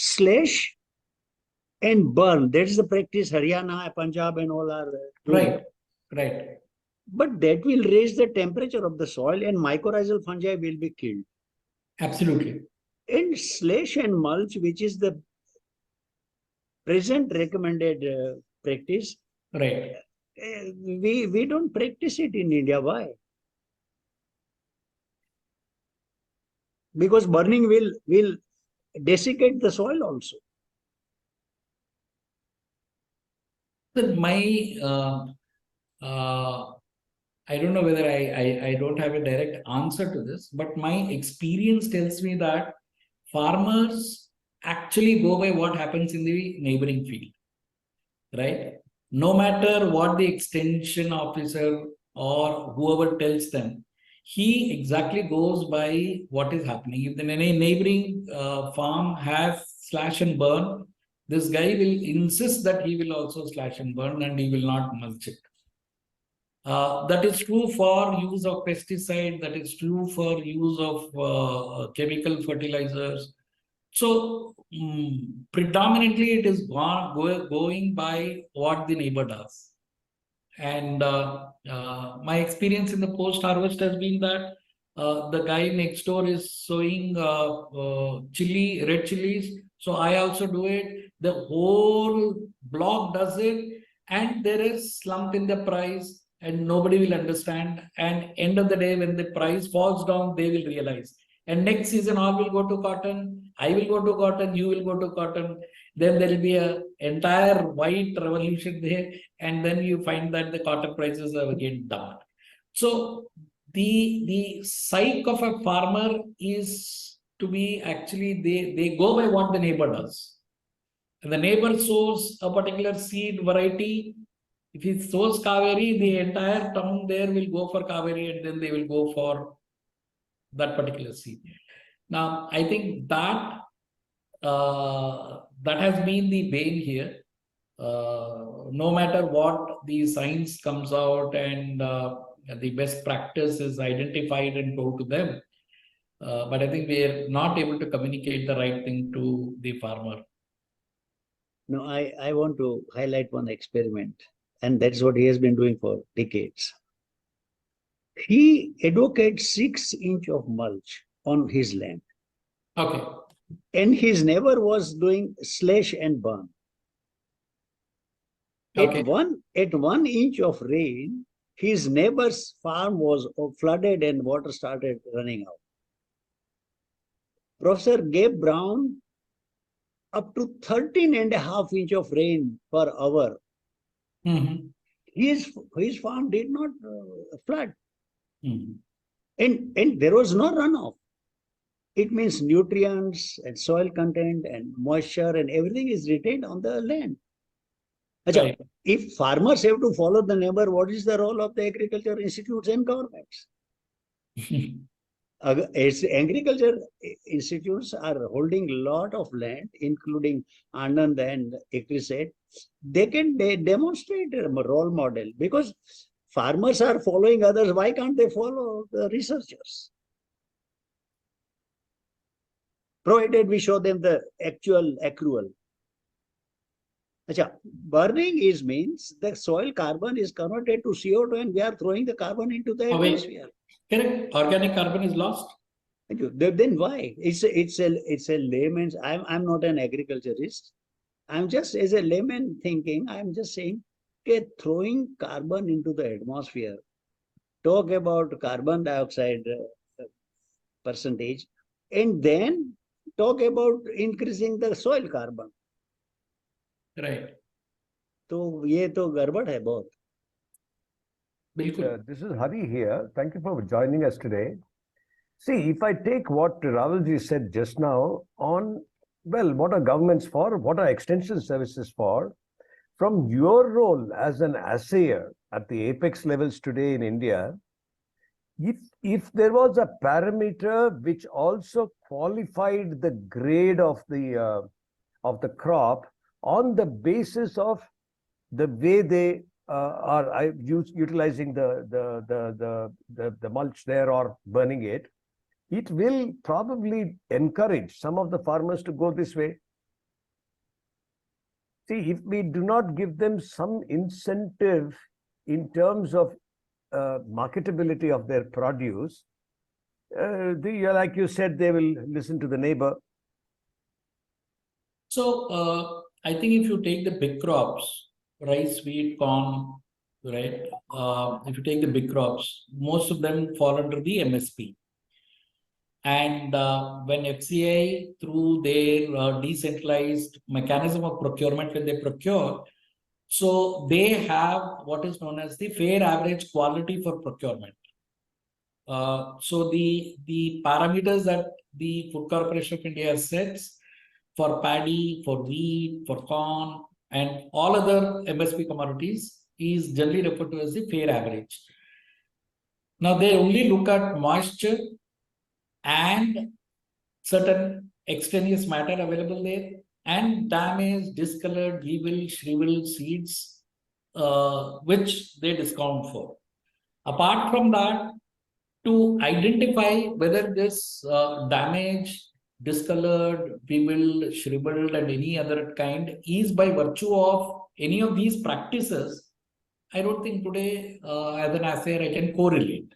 slash and burn. That is the practice Haryana, Punjab and all are doing. Right. But that will raise the temperature of the soil and mycorrhizal fungi will be killed. Absolutely. And slash and mulch, which is the present recommended practice, Right. We don't practice it in India. Why? Because burning will desiccate the soil also. But I don't know whether I don't have a direct answer to this, but my experience tells me that farmers actually go by what happens in the neighboring field, right? No matter what the extension officer or whoever tells them, he exactly goes by what is happening. If the neighboring farm has slash and burn, this guy will insist that he will also slash and burn and he will not mulch it. That is true for use of pesticide, that is true for use of chemical fertilizers. So predominantly it is going by what the neighbor does. And my experience in the post-harvest has been that the guy next door is sowing red chilies. So I also do it. The whole block does it. And there is slump in the price and nobody will understand. And end of the day, when the price falls down, they will realize. And next season, all will go to cotton. I will go to cotton. You will go to cotton. Then there will be an entire white revolution there. And then you find that the cotton prices have again down. So the psyche of a farmer is to be actually, they go by what the neighbor does. And the neighbor sows a particular seed variety. If he sows Kaveri, the entire town there will go for Kaveri and then they will go for that particular seed. Now, I think that that has been the bane here. No matter what the science comes out and the best practice is identified and told to them, but I think we are not able to communicate the right thing to the farmer. No, I want to highlight one experiment, and that's what he has been doing for decades. He advocates 6 inch of mulch on his land. Okay. And his neighbor was doing slash and burn. Okay. At 1 inch of rain, his neighbor's farm was flooded and water started running out. Professor Gabe Brown, up to 13.5 inch of rain per hour, his farm did not flood. And there was no runoff. It means nutrients and soil content and moisture and everything is retained on the land. Right. If farmers have to follow the neighbor, what is the role of the agriculture institutes and governments? As agriculture institutes are holding a lot of land, including Anand and Ikriset, they can demonstrate a role model because farmers are following others. Why can't they follow the researchers? Provided we show them the actual accrual. Burning means the soil carbon is converted to CO2 and we are throwing the carbon into the atmosphere. Correct. Organic carbon is lost. Then why? It's a layman's. I'm not an agriculturist. I'm just as a layman thinking. I'm just saying, okay, throwing carbon into the atmosphere. Talk about carbon dioxide percentage, and then talk about increasing the soil carbon. Right. तो ये तो गड़बड़ है बहुत. This is Hari here. Thank you for joining us today. See, if I take what Ravalji said just now on, well, what are governments for? What are extension services for? From your role as an assayer at the apex levels today in India, if there was a parameter which also qualified the grade of the crop on the basis of the way they are utilizing the mulch there or burning it, it will probably encourage some of the farmers to go this way. See, if we do not give them some incentive in terms of marketability of their produce, like you said, they will listen to the neighbor. So I think if you take the big crops, rice, wheat, corn, right? If you take the big crops, most of them fall under the MSP. And when FCI, through their decentralized mechanism of procurement, when they procure, so they have what is known as the fair average quality for procurement. So the parameters that the Food Corporation of India sets for paddy, for wheat, for corn, and all other MSP commodities is generally referred to as the fair average. Now they only look at moisture and certain extraneous matter available there and damaged, discolored, weevil, shriveled seeds, which they discount for. Apart from that, to identify whether this damaged, discolored, weevil, shriveled, and any other kind is by virtue of any of these practices, I don't think today as an assayer I can correlate.